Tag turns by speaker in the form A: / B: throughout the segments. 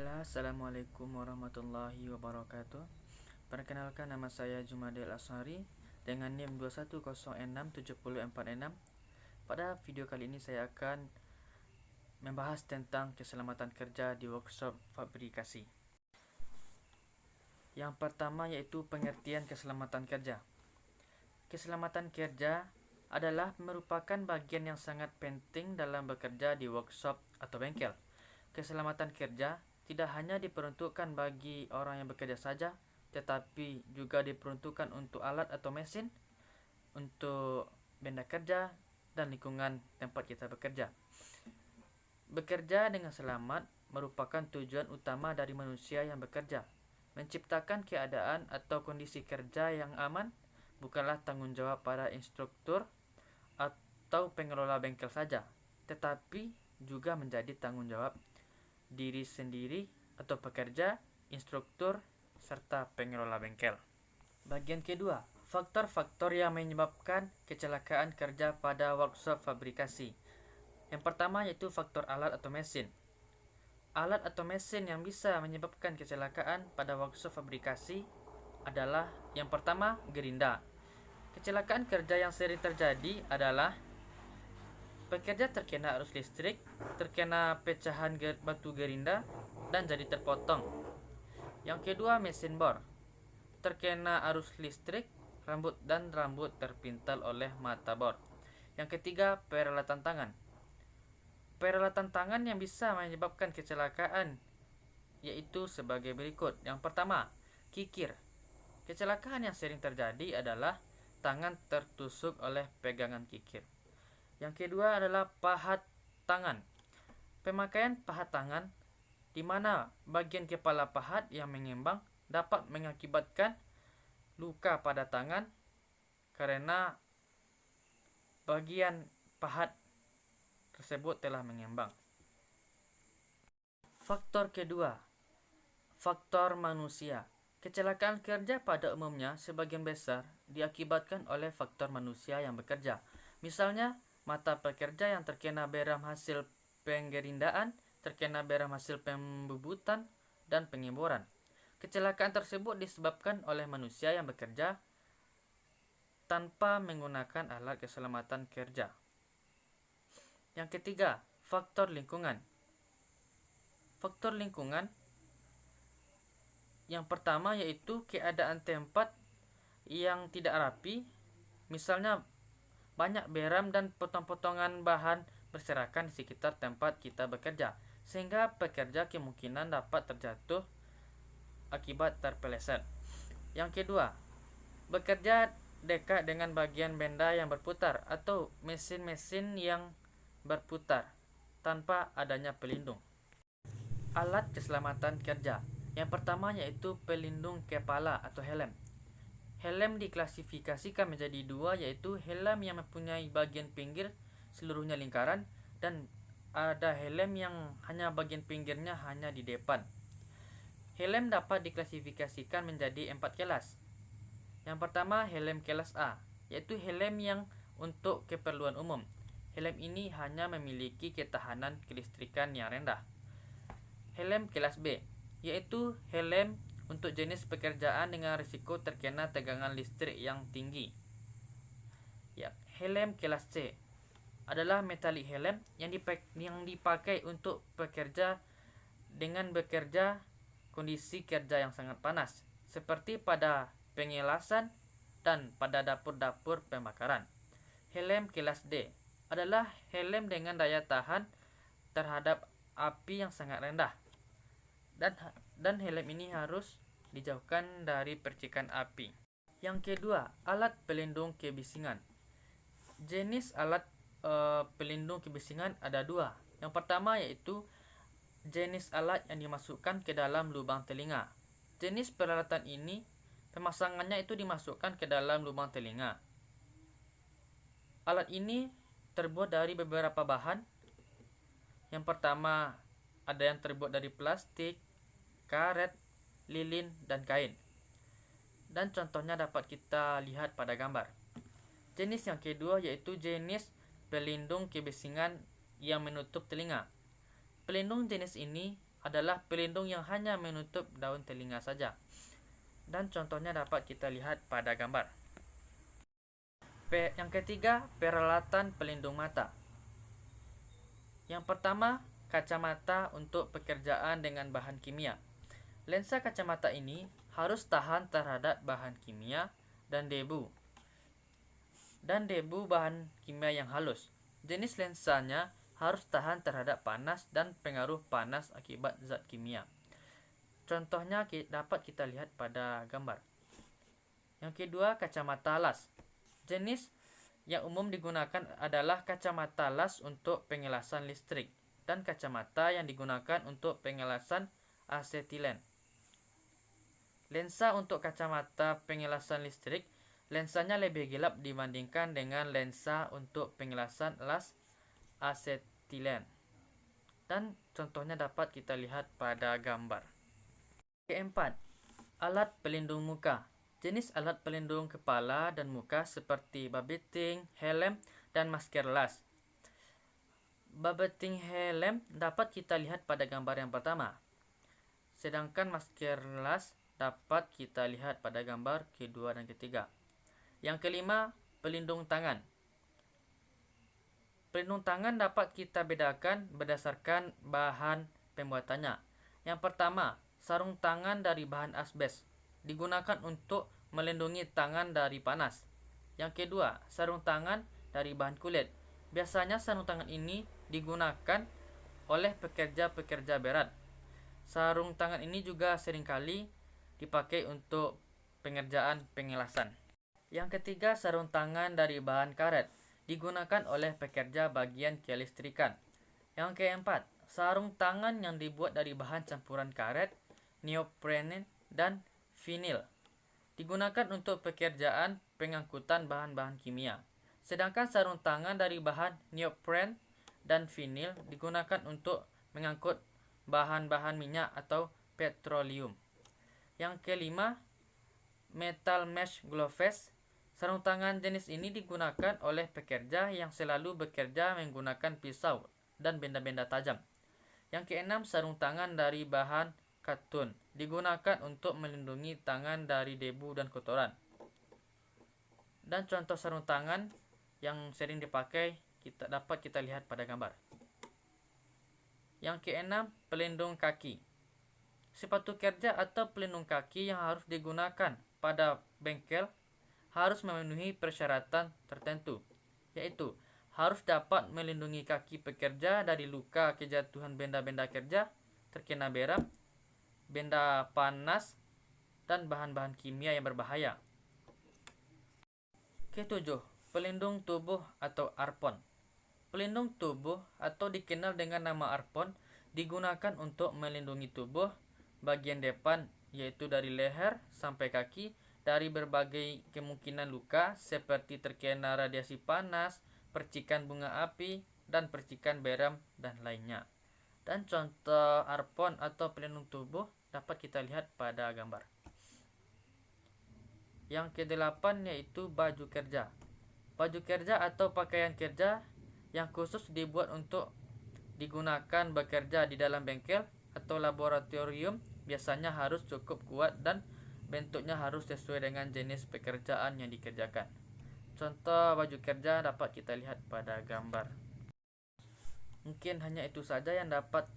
A: Halo, Assalamualaikum warahmatullahi wabarakatuh. Perkenalkan, nama saya Jumadil Ashari dengan NIM 2106746. Pada video kali ini saya akan membahas tentang keselamatan kerja di workshop fabrikasi. Yang pertama yaitu pengertian keselamatan kerja. Keselamatan kerja adalah merupakan bagian yang sangat penting dalam bekerja di workshop atau bengkel. Keselamatan kerja tidak hanya diperuntukkan bagi orang yang bekerja saja, tetapi juga diperuntukkan untuk alat atau mesin, untuk benda kerja, dan lingkungan tempat kita bekerja. Bekerja dengan selamat merupakan tujuan utama dari manusia yang bekerja. Menciptakan keadaan atau kondisi kerja yang aman bukanlah tanggung jawab para instruktur atau pengelola bengkel saja, tetapi juga menjadi tanggung jawab diri sendiri atau pekerja, instruktur, serta pengelola bengkel. Bagian kedua, faktor-faktor yang menyebabkan kecelakaan kerja pada workshop fabrikasi. Yang pertama yaitu faktor alat atau mesin. Alat atau mesin yang bisa menyebabkan kecelakaan pada workshop fabrikasi adalah yang pertama, gerinda. Kecelakaan kerja yang sering terjadi adalah pekerja terkena arus listrik, terkena pecahan batu gerinda, dan jadi terpotong. Yang kedua, mesin bor. Terkena arus listrik, rambut terpintal oleh mata bor. Yang ketiga, peralatan tangan. Peralatan tangan yang bisa menyebabkan kecelakaan yaitu sebagai berikut. Yang pertama, kikir. Kecelakaan yang sering terjadi adalah tangan tertusuk oleh pegangan kikir. Yang kedua adalah pahat tangan. Pemakaian pahat tangan di mana bagian kepala pahat yang mengembang dapat mengakibatkan luka pada tangan karena bagian pahat tersebut telah mengembang. Faktor kedua, faktor manusia. Kecelakaan kerja pada umumnya sebagian besar diakibatkan oleh faktor manusia yang bekerja. Misalnya, mata pekerja yang terkena beram hasil penggerindaan, terkena beram hasil pembubutan, dan pengeboran. Kecelakaan tersebut disebabkan oleh manusia yang bekerja tanpa menggunakan alat keselamatan kerja. Yang ketiga, faktor lingkungan. Faktor lingkungan yang pertama yaitu keadaan tempat yang tidak rapi, misalnya banyak beram dan potong-potongan bahan berserakan di sekitar tempat kita bekerja, sehingga pekerja kemungkinan dapat terjatuh akibat terpeleset. Yang kedua, bekerja dekat dengan bagian benda yang berputar atau mesin-mesin yang berputar tanpa adanya pelindung. Alat keselamatan kerja. Yang pertama yaitu pelindung kepala atau helm. Helm diklasifikasikan menjadi dua, yaitu helm yang mempunyai bagian pinggir seluruhnya lingkaran dan ada helm yang hanya bagian pinggirnya hanya di depan. Helm dapat diklasifikasikan menjadi 4 kelas. Yang pertama, helm kelas A, yaitu helm yang untuk keperluan umum. Helm ini hanya memiliki ketahanan kelistrikan yang rendah. Helm kelas B, yaitu helm untuk jenis pekerjaan dengan risiko terkena tegangan listrik yang tinggi. Helm kelas C adalah metallic helm yang dipakai untuk pekerja dengan bekerja kondisi kerja yang sangat panas, seperti pada pengelasan dan pada dapur-dapur pembakaran. Helm kelas D adalah helm dengan daya tahan terhadap api yang sangat rendah, dan helm ini harus dijauhkan dari percikan api. Yang kedua, alat pelindung kebisingan. Jenis alat pelindung kebisingan ada dua. Yang pertama yaitu jenis alat yang dimasukkan ke dalam lubang telinga. Jenis peralatan ini pemasangannya itu dimasukkan ke dalam lubang telinga. Alat ini terbuat dari beberapa bahan. Yang pertama ada yang terbuat dari plastik, karet, lilin, dan kain. Dan contohnya dapat kita lihat pada gambar. Jenis yang kedua yaitu jenis pelindung kebisingan yang menutup telinga. Pelindung jenis ini adalah pelindung yang hanya menutup daun telinga saja. Dan contohnya dapat kita lihat pada gambar. Yang ketiga, peralatan pelindung mata. Yang pertama, kacamata untuk pekerjaan dengan bahan kimia. Lensa kacamata ini harus tahan terhadap bahan kimia dan debu bahan kimia yang halus. Jenis lensanya harus tahan terhadap panas dan pengaruh panas akibat zat kimia. Contohnya dapat kita lihat pada gambar. Yang kedua, kacamata las. Jenis yang umum digunakan adalah kacamata las untuk pengelasan listrik dan kacamata yang digunakan untuk pengelasan asetilen. Lensa untuk kacamata pengelasan listrik, lensanya lebih gelap dibandingkan dengan lensa untuk pengelasan las asetilen. Dan contohnya dapat kita lihat pada gambar. Keempat, alat pelindung muka. Jenis alat pelindung kepala dan muka seperti babetting, helm, dan masker las. Babetting helm dapat kita lihat pada gambar yang pertama. Sedangkan masker las dapat kita lihat pada gambar kedua dan ketiga. Yang kelima, pelindung tangan. Pelindung tangan dapat kita bedakan berdasarkan bahan pembuatannya. Yang pertama, sarung tangan dari bahan asbes, digunakan untuk melindungi tangan dari panas. Yang kedua, sarung tangan dari bahan kulit. Biasanya sarung tangan ini digunakan oleh pekerja-pekerja berat. Sarung tangan ini juga seringkali dipakai untuk pengerjaan pengelasan. Yang ketiga, sarung tangan dari bahan karet, digunakan oleh pekerja bagian kelistrikan. Yang keempat, sarung tangan yang dibuat dari bahan campuran karet, neoprene, dan vinil, digunakan untuk pekerjaan pengangkutan bahan-bahan kimia. Sedangkan sarung tangan dari bahan neoprene dan vinil digunakan untuk mengangkut bahan-bahan minyak atau petroleum. Yang kelima, metal mesh gloves. Sarung tangan jenis ini digunakan oleh pekerja yang selalu bekerja menggunakan pisau dan benda-benda tajam. Yang keenam, sarung tangan dari bahan katun, digunakan untuk melindungi tangan dari debu dan kotoran. Dan contoh sarung tangan yang sering dipakai dapat kita lihat pada gambar. Yang keenam, pelindung kaki. Sepatu kerja atau pelindung kaki yang harus digunakan pada bengkel harus memenuhi persyaratan tertentu, yaitu harus dapat melindungi kaki pekerja dari luka kejatuhan benda-benda kerja, terkena beram, benda panas, dan bahan-bahan kimia yang berbahaya. Ketujuh, pelindung tubuh atau arpon. Pelindung tubuh atau dikenal dengan nama arpon digunakan untuk melindungi tubuh bagian depan, yaitu dari leher sampai kaki, dari berbagai kemungkinan luka seperti terkena radiasi panas, percikan bunga api, dan percikan beram dan lainnya. Dan contoh arpon atau pelindung tubuh dapat kita lihat pada gambar. Yang kedelapan yaitu baju kerja. Baju kerja atau pakaian kerja yang khusus dibuat untuk digunakan bekerja di dalam bengkel atau laboratorium biasanya harus cukup kuat dan bentuknya harus sesuai dengan jenis pekerjaan yang dikerjakan. Contoh baju kerja dapat kita lihat pada gambar. Mungkin hanya itu saja yang dapat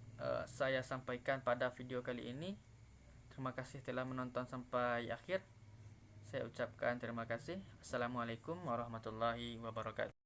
A: saya sampaikan pada video kali ini. Terima kasih telah menonton sampai akhir. Saya ucapkan terima kasih. Assalamualaikum warahmatullahi wabarakatuh.